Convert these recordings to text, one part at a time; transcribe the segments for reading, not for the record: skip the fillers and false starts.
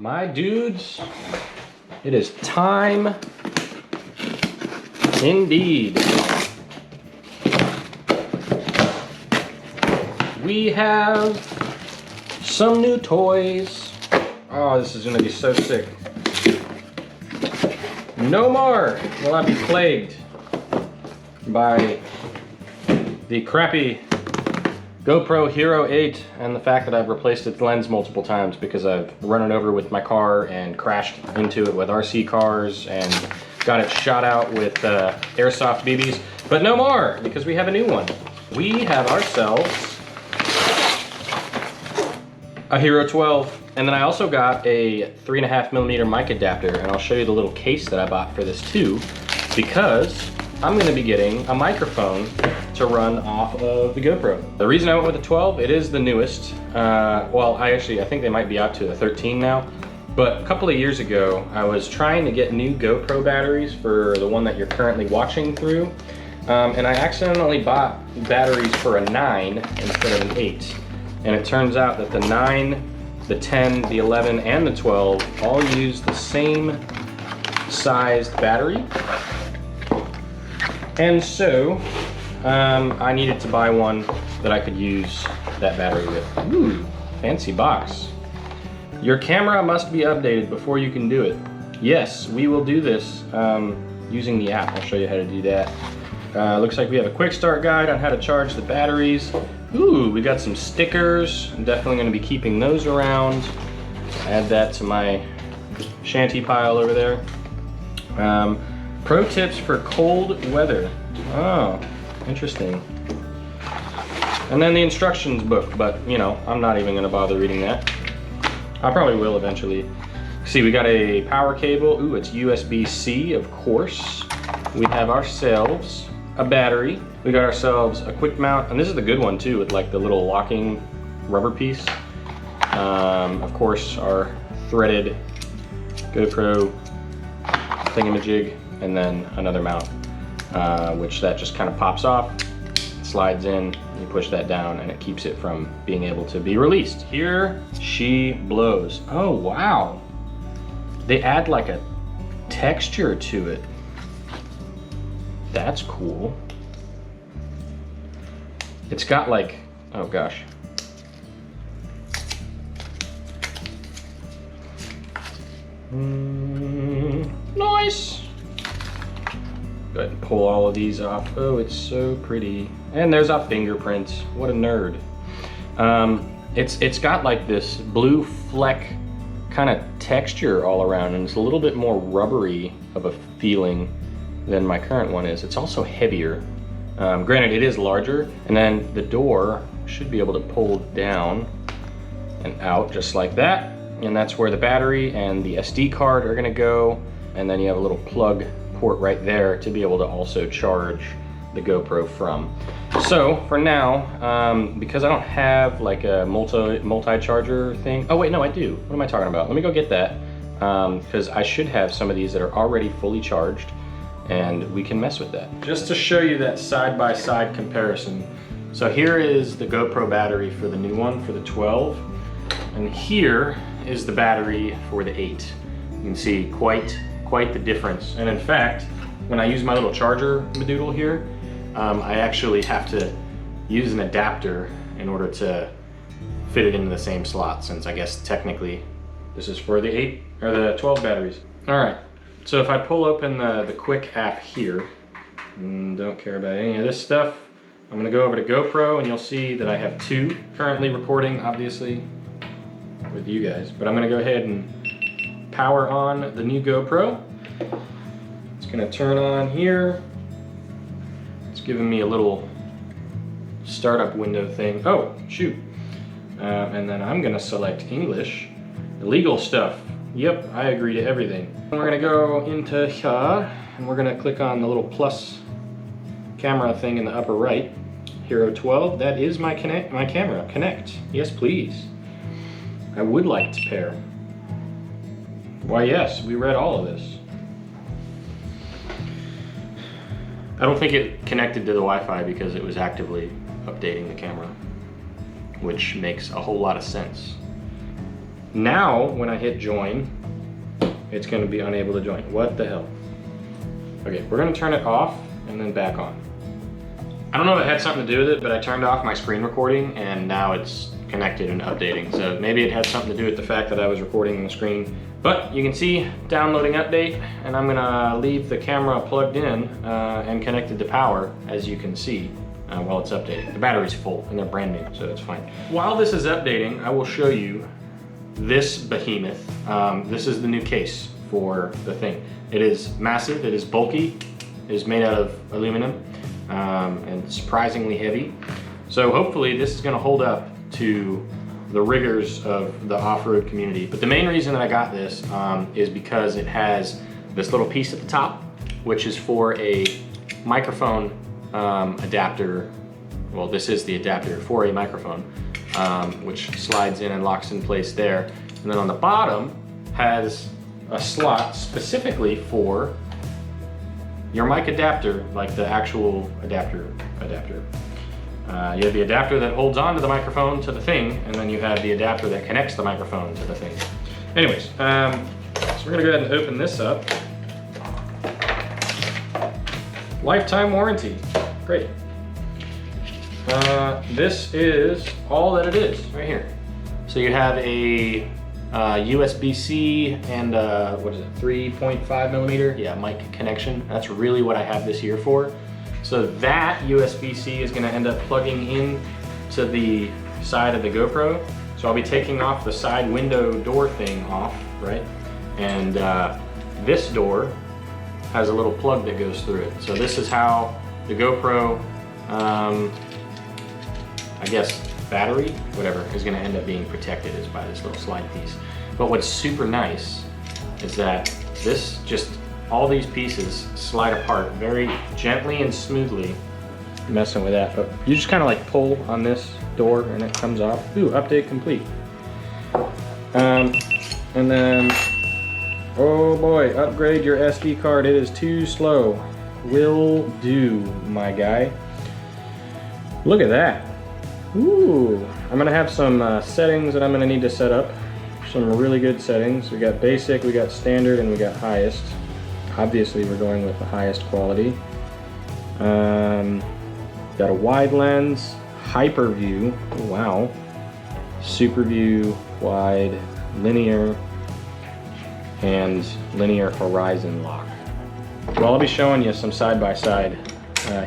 My dudes, it is time indeed. We have some new toys. Oh, this is gonna be so sick. No more will I be plagued by the crappy GoPro Hero 8 and the fact that I've replaced its lens multiple times because I've run it over with my car and crashed into it with RC cars and got it shot out with airsoft BBs. But no more, because we have a new one. We have ourselves a Hero 12. And then I also got a 3.5mm mic adapter, and I'll show you the little case that I bought for this too, because I'm gonna be getting a microphone to run off of the GoPro. The reason I went with the 12, it is the newest. Well, I think they might be out to the 13 now, but a couple of years ago, I was trying to get new GoPro batteries for the one that you're currently watching through, and I accidentally bought batteries for a 9 instead of an 8. And it turns out that the 9, the 10, the 11, and the 12 all use the same sized battery. And so, I needed to buy one that I could use that battery with. Ooh, fancy box. Your camera must be updated before you can do it. Yes, we will do this using the app. I'll show you how to do that. Looks like we have a quick start guide on how to charge the batteries. Ooh, we got some stickers. I'm definitely gonna be keeping those around. Add that to my shanty pile over there. Pro tips for cold weather. Oh, interesting. And then the instructions book, but you know, I'm not even gonna bother reading that. I probably will eventually. See, we got a power cable. Ooh, it's USB-C, of course. We have ourselves a battery. We got ourselves a quick mount, and this is the good one too, with like the little locking rubber piece. Of course, our threaded GoPro thingamajig, and then another mount, which that just kind of pops off, slides in, you push that down, and it keeps it from being able to be released. Here she blows. Oh, wow. They add like a texture to it. That's cool. It's got like, oh gosh. Nice. Go ahead and pull all of these off. Oh, it's so pretty. And there's our fingerprint. What a nerd. It's got like this blue fleck kind of texture all around, and it's a little bit more rubbery of a feeling than my current one is. It's also heavier. Granted, it is larger, and then the door should be able to pull down and out just like that. And that's where the battery and the SD card are gonna go. And then you have a little plug port right there to be able to also charge the GoPro from. So for now, because I don't have like a multi-charger thing. Oh wait, no, I do. What am I talking about? Let me go get that. Because I should have some of these that are already fully charged, and we can mess with that. Just to show you that side-by-side comparison. So here is the GoPro battery for the new one, for the 12. And here is the battery for the 8. You can see quite the difference. And in fact, when I use my little charger madoodle here, I actually have to use an adapter in order to fit it into the same slot, since I guess technically this is for the 8 or the 12 batteries. All right. So if I pull open the quick app here, and don't care about any of this stuff, I'm gonna go over to GoPro, and you'll see that I have 2 currently recording, obviously, with you guys. But I'm gonna go ahead and power on the new GoPro. It's gonna turn on here. It's giving me a little startup window thing. Oh, shoot. And then I'm gonna select English. Illegal stuff. Yep, I agree to everything. We're gonna go into here, and we're gonna click on the little plus camera thing in the upper right. Hero 12, that is my camera. Connect, yes please. I would like to pair. Why yes, we read all of this. I don't think it connected to the Wi-Fi because it was actively updating the camera, which makes a whole lot of sense. Now, when I hit join, it's gonna be unable to join. What the hell? Okay, we're gonna turn it off and then back on. I don't know if it had something to do with it, but I turned off my screen recording and now it's connected and updating. So maybe it had something to do with the fact that I was recording on the screen. But you can see downloading update, and I'm gonna leave the camera plugged in and connected to power, as you can see, while it's updating. The battery's full and they're brand new, so it's fine. While this is updating, I will show you this behemoth. This is the new case for the thing. It is massive, it is bulky, it is made out of aluminum, and surprisingly heavy. So hopefully this is gonna hold up to the rigors of the off-road community. But the main reason that I got this is because it has this little piece at the top, which is for a microphone adapter. Well, this is the adapter for a microphone, which slides in and locks in place there. And then on the bottom has a slot specifically for your mic adapter, like the actual adapter. You have the adapter that holds on to the microphone to the thing, and then you have the adapter that connects the microphone to the thing. Anyways, so we're gonna go ahead and open this up. Lifetime warranty, great. This is all that it is, right here. So you have a USB-C and what is it, 3.5 millimeter? Yeah, mic connection. That's really what I have this here for. So that USB-C is gonna end up plugging in to the side of the GoPro. So I'll be taking off the side window door thing off, right? And this door has a little plug that goes through it. So this is how the GoPro, I guess, battery, whatever, is gonna end up being protected, is by this little slide piece. But what's super nice is that this just, all these pieces slide apart very gently and smoothly. Messing with that, but you just kind of like pull on this door and it comes off. Ooh, update complete. And then, oh boy, upgrade your SD card. It is too slow. Will do, my guy. Look at that. Ooh, I'm gonna have some settings that I'm gonna need to set up. Some really good settings. We got basic, we got standard, and we got highest. Obviously, we're going with the highest quality. Got a wide lens, hyper view, wow. Super view, wide, linear, and linear horizon lock. Well, I'll be showing you some side-by-side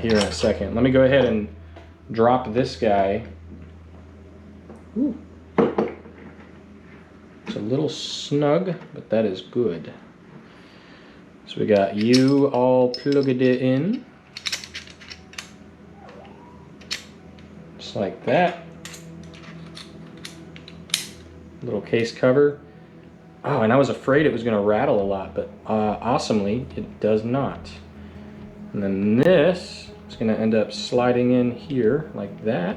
here in a second. Let me go ahead and drop this guy. Ooh. It's a little snug, but that is good. So we got you all plugged it in. Just like that. Little case cover. Oh, and I was afraid it was gonna rattle a lot, but awesomely, it does not. And then this is gonna end up sliding in here like that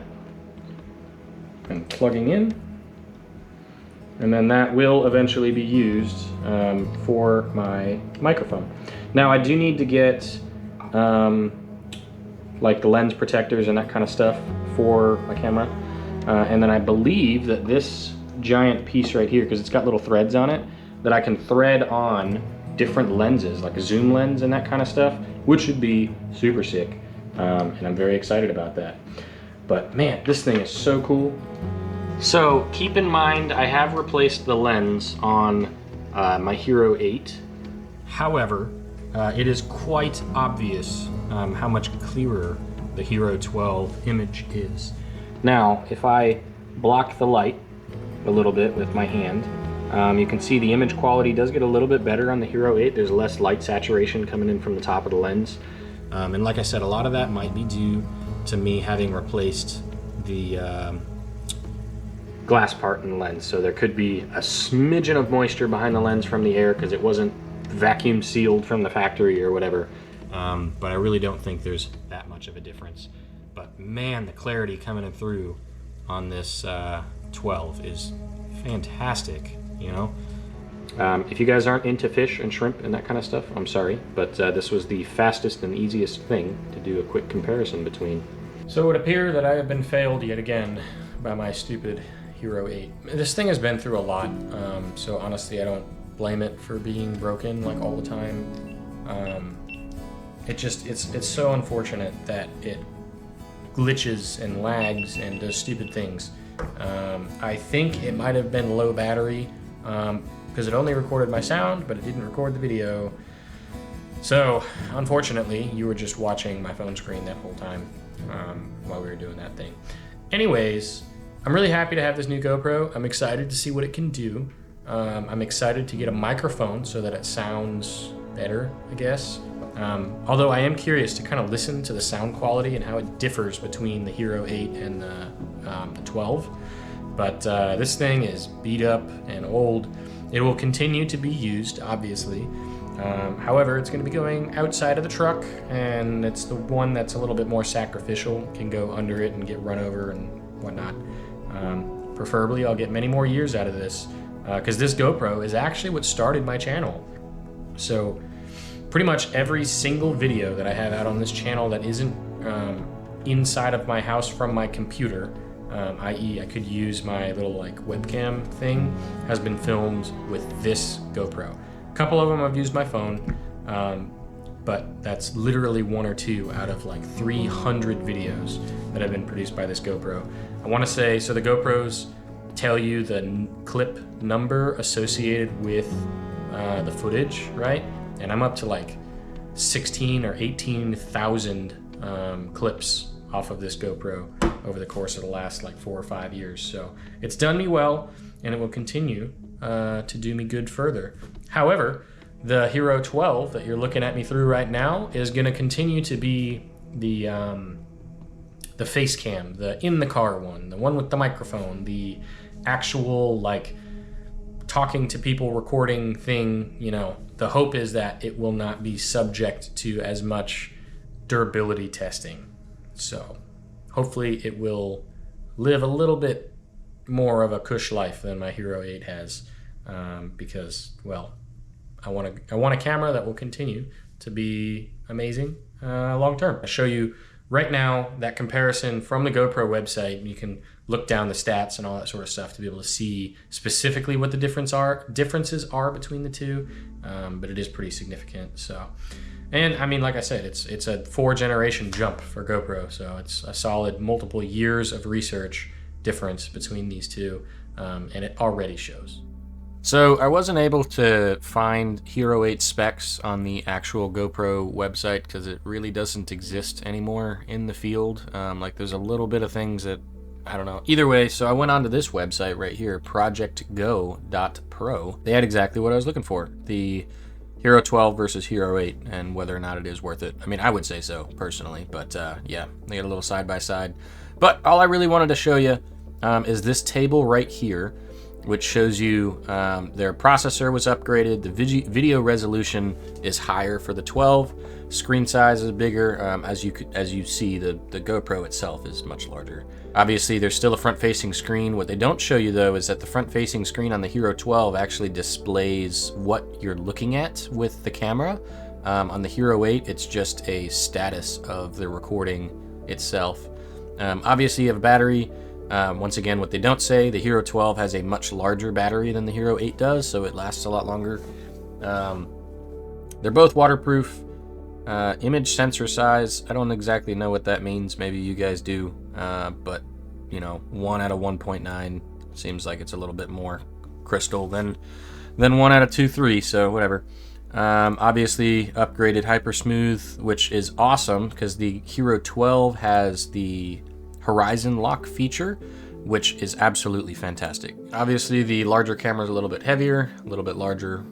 and plugging in. And then that will eventually be used for my microphone. Now I do need to get like the lens protectors and that kind of stuff for my camera. And then I believe that this giant piece right here, because it's got little threads on it, that I can thread on different lenses, like a zoom lens and that kind of stuff, which should be super sick. And I'm very excited about that. But man, this thing is so cool. So keep in mind, I have replaced the lens on my Hero 8. However, it is quite obvious how much clearer the Hero 12 image is. Now, if I block the light a little bit with my hand, you can see the image quality does get a little bit better on the Hero 8. There's less light saturation coming in from the top of the lens. And like I said, a lot of that might be due to me having replaced the glass part in the lens. So there could be a smidgen of moisture behind the lens from the air because it wasn't vacuum sealed from the factory or whatever. But I really don't think there's that much of a difference. But man, the clarity coming in through on this 12 is fantastic, you know? If you guys aren't into fish and shrimp and that kind of stuff, I'm sorry, but this was the fastest and easiest thing to do a quick comparison between. So it would appear that I have been failed yet again by my stupid Hero 8. This thing has been through a lot, so honestly I don't blame it for being broken like all the time. It's so unfortunate that it glitches and lags and does stupid things. I think it might have been low battery because it only recorded my sound, but it didn't record the video. So unfortunately, you were just watching my phone screen that whole time while we were doing that thing. Anyways, I'm really happy to have this new GoPro. I'm excited to see what it can do. I'm excited to get a microphone so that it sounds better, I guess. Although I am curious to kind of listen to the sound quality and how it differs between the Hero 8 and the 12. But this thing is beat up and old. It will continue to be used, obviously. However, it's going to be going outside of the truck, and it's the one that's a little bit more sacrificial. Can go under it and get run over and whatnot. Preferably, I'll get many more years out of this, because this GoPro is actually what started my channel. So pretty much every single video that I have out on this channel that isn't inside of my house from my computer, i.e. I could use my little like webcam thing, has been filmed with this GoPro. A couple of them I've used my phone, but that's literally one or two out of like 300 videos that have been produced by this GoPro. I want to say, so the GoPros tell you the clip number associated with the footage, right? And I'm up to like 16 or 18,000 clips off of this GoPro over the course of the last like 4 or 5 years. So it's done me well, and it will continue to do me good further. However, the Hero 12 that you're looking at me through right now is going to continue to be the face cam, the in the car one, the one with the microphone, the actual like talking to people, recording thing. You know, the hope is that it will not be subject to as much durability testing. So hopefully it will live a little bit more of a cush life than my Hero 8 has, because, well, I want a camera that will continue to be amazing long term. I'll show you right now that comparison from the GoPro website. You can look down the stats and all that sort of stuff to be able to see specifically what the differences are between the two, but it is pretty significant. So, and I mean, like I said, it's a 4-generation jump for GoPro, so it's a solid multiple years of research difference between these two, and it already shows. So I wasn't able to find Hero 8 specs on the actual GoPro website because it really doesn't exist anymore in the field. Like there's a little bit of things that, I don't know. Either way, so I went onto this website right here, projectgo.pro. They had exactly what I was looking for. The Hero 12 versus Hero 8 and whether or not it is worth it. I mean, I would say so personally, but yeah, they got a little side by side. But all I really wanted to show you is this table right here, which shows you their processor was upgraded, the video resolution is higher for the 12, screen size is bigger, as you see, the GoPro itself is much larger. Obviously, there's still a front-facing screen. What they don't show you, though, is that the front-facing screen on the Hero 12 actually displays what you're looking at with the camera. On the Hero 8, it's just a status of the recording itself. Obviously, you have a battery. Once again, what they don't say, the Hero 12 has a much larger battery than the Hero 8 does, so it lasts a lot longer. They're both waterproof. Image sensor size, I don't exactly know what that means. Maybe you guys do, but you know, 1 out of 1.9 seems like it's a little bit more crystal than 1 out of 2.3, so whatever. Obviously, upgraded Hyper Smooth, which is awesome because the Hero 12 has the Horizon Lock feature, which is absolutely fantastic. Obviously, the larger camera is a little bit heavier, a little bit larger,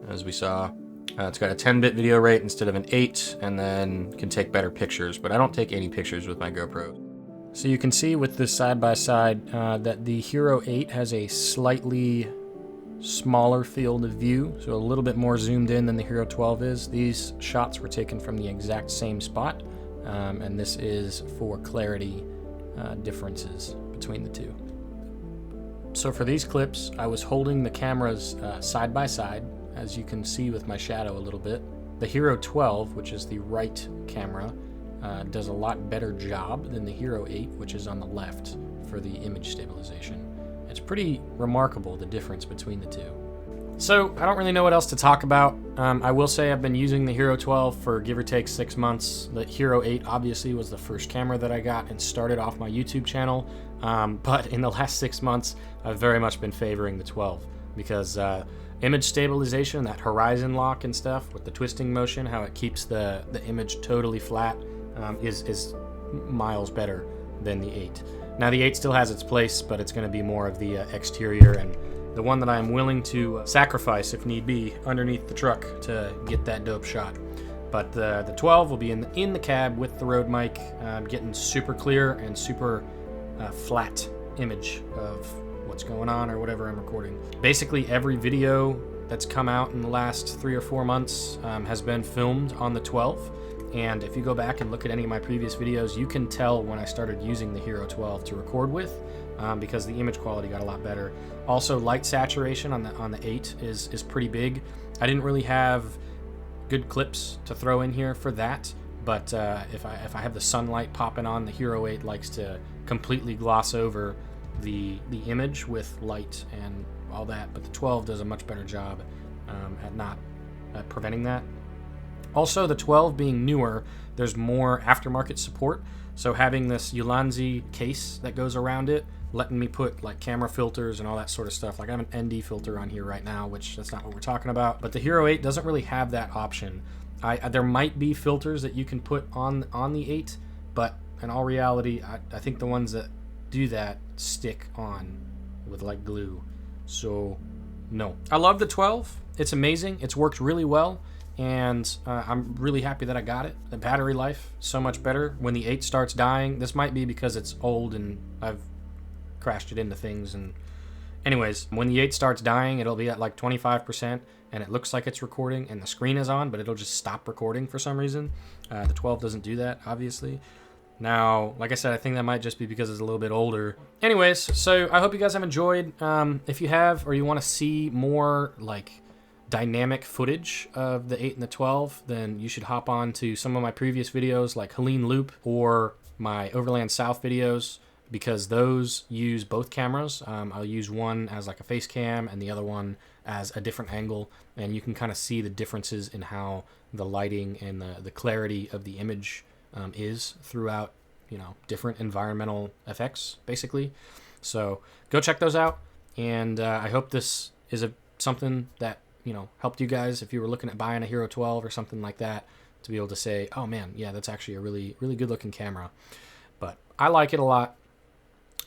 as we saw. It's got a 10-bit video rate instead of an 8, and then can take better pictures, but I don't take any pictures with my GoPro. So you can see with this side-by-side that the Hero 8 has a slightly smaller field of view, so a little bit more zoomed in than the Hero 12 is. These shots were taken from the exact same spot, and this is for clarity differences between the two. So for these clips, I was holding the cameras side by side, as you can see with my shadow a little bit. The Hero 12, which is the right camera, does a lot better job than the Hero 8, which is on the left for the image stabilization. It's pretty remarkable, the difference between the two. So I don't really know what else to talk about. I will say I've been using the Hero 12 for give or take 6 months. The Hero 8 obviously was the first camera that I got and started off my YouTube channel. But in the last 6 months, I've very much been favoring the 12 because image stabilization, that horizon lock and stuff with the twisting motion, how it keeps the image totally flat, is miles better than the 8. Now the 8 still has its place, but it's going to be more of the exterior and the one that I'm willing to sacrifice if need be underneath the truck to get that dope shot. But the 12 will be in the cab with the Rode mic, getting super clear and super flat image of what's going on or whatever I'm recording. Basically every video that's come out in the last 3 or 4 months has been filmed on the 12. And if you go back and look at any of my previous videos, you can tell when I started using the Hero 12 to record with, because the image quality got a lot better. Also, light saturation on the 8 is pretty big. I didn't really have good clips to throw in here for that, but if I have the sunlight popping on, the Hero 8 likes to completely gloss over the image with light and all that. But the 12 does a much better job at preventing that. Also, the 12 being newer, there's more aftermarket support. So having this Ulanzi case that goes around it, letting me put like camera filters and all that sort of stuff. Like I have an ND filter on here right now, which that's not what we're talking about. But the Hero 8 doesn't really have that option. There might be filters that you can put on the 8, but in all reality, I think the ones that do that stick on with like glue. So no. I love the 12. It's amazing. It's worked really well. And I'm really happy that I got it. The battery life, so much better. When the 8 starts dying, this might be because it's old and I've crashed it into things. And anyways, when the 8 starts dying, it'll be at like 25%, and it looks like it's recording, and the screen is on, but it'll just stop recording for some reason. The 12 doesn't do that, obviously. Now, like I said, I think that might just be because it's a little bit older. Anyways, so I hope you guys have enjoyed. If you have, or you want to see more like dynamic footage of the 8 and the 12, then you should hop on to some of my previous videos like Helene Loop or my Overland South videos, because those use both cameras. I'll use one as like a face cam and the other one as a different angle, and you can kind of see the differences in how the lighting and the clarity of the image is throughout, different environmental effects, basically. So go check those out, and I hope this is something that helped you guys if you were looking at buying a Hero 12 or something like that, to be able to say, oh man, yeah, that's actually a really, really good looking camera. But I like it a lot.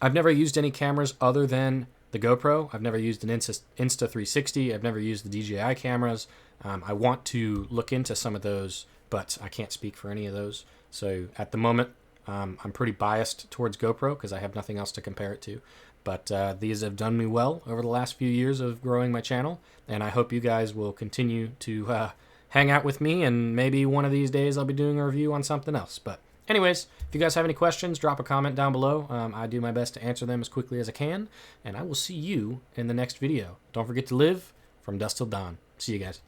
I've never used any cameras other than the GoPro. I've never used an Insta360. I've never used the DJI cameras. I want to look into some of those, but I can't speak for any of those. So at the moment, I'm pretty biased towards GoPro because I have nothing else to compare it to. But these have done me well over the last few years of growing my channel, and I hope you guys will continue to hang out with me, and maybe one of these days I'll be doing a review on something else. But anyways, if you guys have any questions, drop a comment down below. I do my best to answer them as quickly as I can, and I will see you in the next video. Don't forget to live from dusk till dawn. See you guys.